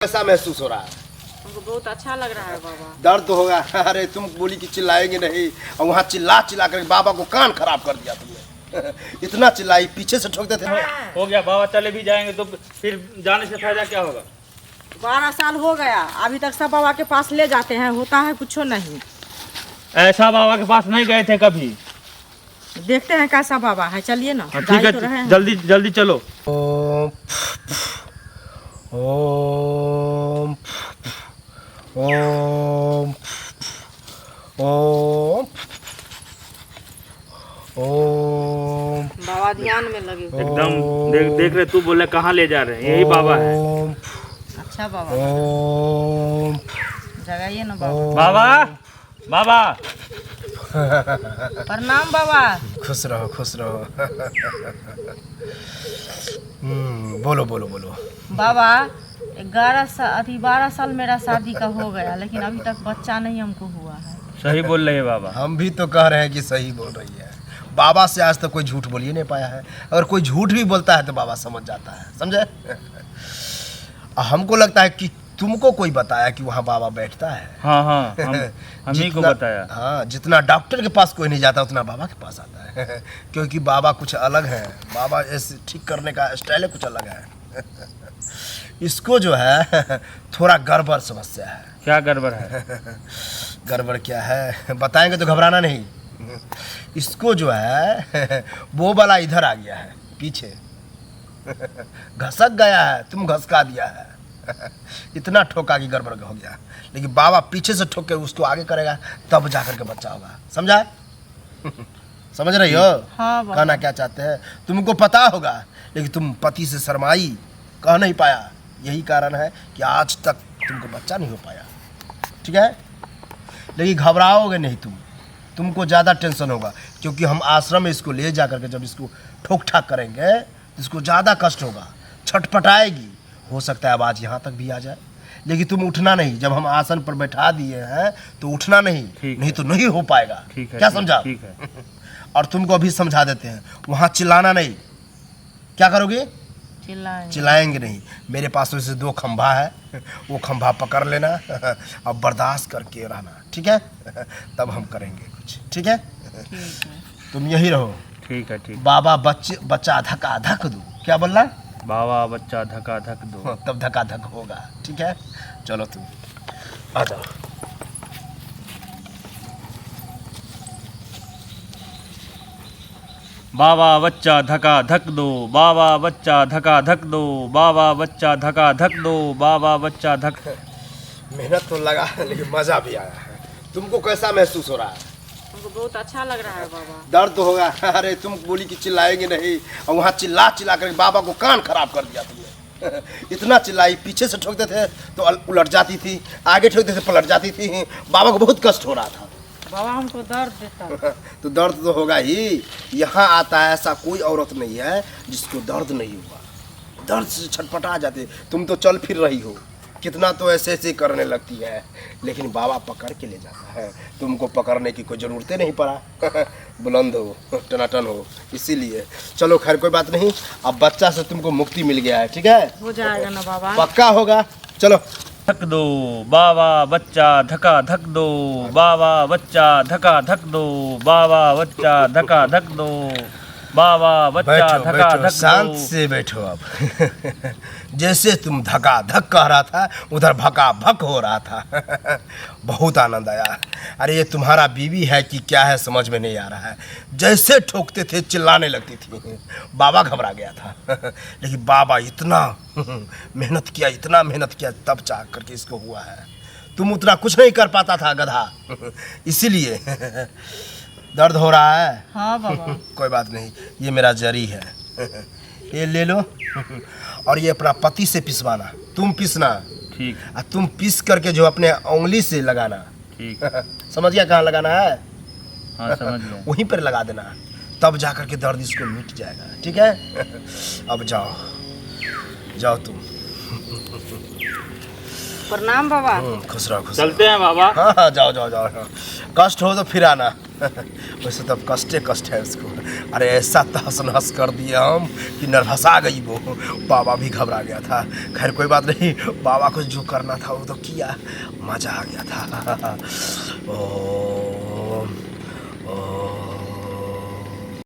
कैसा महसूस हो रहा है? हमको बहुत अच्छा लग रहा है बाबा। दर्द तो होगा। अरे तुम बोली कि चिल्लाएंगे नहीं और वहाँ चिल्ला चिल्ला कर बाबा को कान खराब कर दिया तुमने। इतना चिल्लाई, पीछे से ठोकते थे। हो गया बाबा, चले भी जाएंगे तो फिर जाने से फायदा क्या होगा? 12 साल हो गया, अभी तक सब बाबा के पास ले जाते हैं, होता है कुछ नहीं। ऐसा बाबा के पास नहीं गए थे कभी। देखते हैं कैसा बाबा है, चलिए ना। ठीक जा ही तो रहे है, हैं। जल्दी जल्दी चलो। ओम ओम ओम ओम ओम। बाबा ध्यान में लगे हो। एकदम देख रहे, तू बोले कहाँ ले जा रहे हैं, यही बाबा है। अच्छा बाबा, ओम जगाइए ना बाबा। बाबा बाबा प्रणाम बाबा। खुश रहो खुश रहो। बोलो बोलो बोलो। बाबा 12 साल मेरा शादी का हो गया, लेकिन अभी तक बच्चा नहीं हमको हुआ है। सही बोल रहे हैं बाबा। हम भी तो कह रहे हैं कि सही बोल रही है। बाबा से आज तक कोई झूठ बोल ही नहीं पाया है। अगर कोई झूठ भी बोलता है तो बाबा समझ जाता है, समझे? हमको लगता है कि तुमको कोई बताया कि वहाँ बाबा बैठता है। हाँ हाँ, हम ही को बताया। हाँ, जितना डॉक्टर के पास कोई नहीं जाता उतना बाबा के पास आता है। क्योंकि बाबा कुछ अलग है। बाबा ऐसे ठीक करने का स्टाइल कुछ अलग है। इसको जो है थोड़ा गड़बड़ समस्या है। क्या गड़बड़ है? गड़बड़ क्या है बताएंगे तो घबराना नहीं। इसको जो है वो वाला इधर आ गया है पीछे। घसक गया है, तुम घसका दिया है। इतना ठोका कि गड़बड़ हो गया। लेकिन बाबा पीछे से ठोक के उसको आगे करेगा, तब जाकर के बच्चा होगा। समझा? समझ रही हो? हाँ बाबा। कहना क्या चाहते हैं तुमको पता होगा, लेकिन तुम पति से शर्माई, कह नहीं पाया। यही कारण है कि आज तक तुमको बच्चा नहीं हो पाया। ठीक है? लेकिन घबराओगे नहीं तुमको ज़्यादा टेंशन होगा, क्योंकि हम आश्रम में इसको ले जा करके जब इसको ठोक ठाक करेंगे तो इसको ज़्यादा कष्ट होगा, छटपटाएगी। हो सकता है आवाज़ यहाँ तक भी आ जाए, लेकिन तुम उठना नहीं। जब हम आसन पर बैठा दिए हैं तो उठना नहीं, नहीं तो नहीं हो पाएगा। क्या समझा? ठीक है। और तुमको अभी समझा देते हैं, वहाँ चिल्लाना नहीं। क्या करोगे? चिल्लाएंगे नहीं। मेरे पास वैसे 2 खंभा है, वो खंभा पकड़ लेना और बर्दाश्त करके रहना। ठीक है? तब हम करेंगे कुछ। ठीक है? तुम यही रहो। ठीक है ठीक। बाबा बच्चा धक्का धक दो। क्या बोलना? बाबा बच्चा धक्का धक दो। तब धक्का धक होगा। ठीक है? चलो तुम आ जाओ। बाबा बच्चा धक्का धक दो, बाबा बच्चा धक्का धक दो, बाबा बच्चा धक्का धक दो, बाबा बच्चा धक। मेहनत तो लगा, लेकिन मज़ा भी आया है। तुमको कैसा महसूस हो रहा है? हमको बहुत अच्छा लग रहा है बाबा। दर्द तो होगा। अरे तुम बोली कि चिल्लाएंगे नहीं और वहाँ चिल्ला चिल्ला कर बाबा को कान खराब कर दिया तुमने। इतना चिल्लाई, पीछे से ठोकते थे तो उलट जाती थी, आगे ठोकते थे पलट जाती थी। बाबा को बहुत कष्ट हो रहा था। बाबा हमको दर्द देता। तो दर्द तो होगा ही। यहाँ आता है ऐसा कोई औरत नहीं है जिसको दर्द नहीं हुआ। दर्द से छटपटा जाते। तुम तो चल फिर रही हो, कितना तो ऐसे ऐसे करने लगती है, लेकिन बाबा पकड़ के ले जाता है। तुमको पकड़ने की कोई ज़रूरत नहीं पड़ा। बुलंद हो, टनाटन हो, इसीलिए। चलो खैर कोई बात नहीं, अब बच्चा से तुमको मुक्ति मिल गया है। ठीक है? हो जाएगा ना बाबा? पक्का होगा। चलो धक दो, बाबा बच्चा धक्का धक दो, बाबा बच्चा धक्का धक दो, बाबा बच्चा धक्का धक दो, बाबा बच्चा बैठो धक्का बैठो, धक शांत दो। से बैठो। अब जैसे तुम धक्का धक कह रहा था, उधर भका भक हो रहा था। बहुत आनंद आया। अरे ये तुम्हारा बीवी है कि क्या है समझ में नहीं आ रहा है। जैसे ठोकते थे चिल्लाने लगती थी। बाबा घबरा गया था। लेकिन बाबा इतना मेहनत किया, इतना मेहनत किया, तब चाह करके इसको हुआ है। तुम उतना कुछ नहीं कर पाता था गधा। इसीलिए दर्द हो रहा है। हाँ बाबा। कोई बात नहीं, ये मेरा जरी है। ये ले लो और ये अपना पति से पिसवाना। तुम पिसना, ठीक और तुम पीस करके जो अपने उंगली से लगाना। ठीक। समझ गया कहाँ लगाना है? हाँ समझ गए। वहीं पर लगा देना, तब जा करके दर्द इसको मिट जाएगा। ठीक है? अब जाओ जाओ तुम। प्रणाम बाबा। खुश रहो खुश चलते हैं बाबा। रहो। हाँ हाँ, जाओ जाओ जाओ। कष्ट हो तो फिर आना। वैसे तो अब कष्ट है उसको। अरे ऐसा तहस नहस कर दिया हम कि नर्वसा गई वो। बाबा भी घबरा गया था। खैर कोई बात नहीं, बाबा को जो करना था वो तो किया, मजा आ गया था। ओ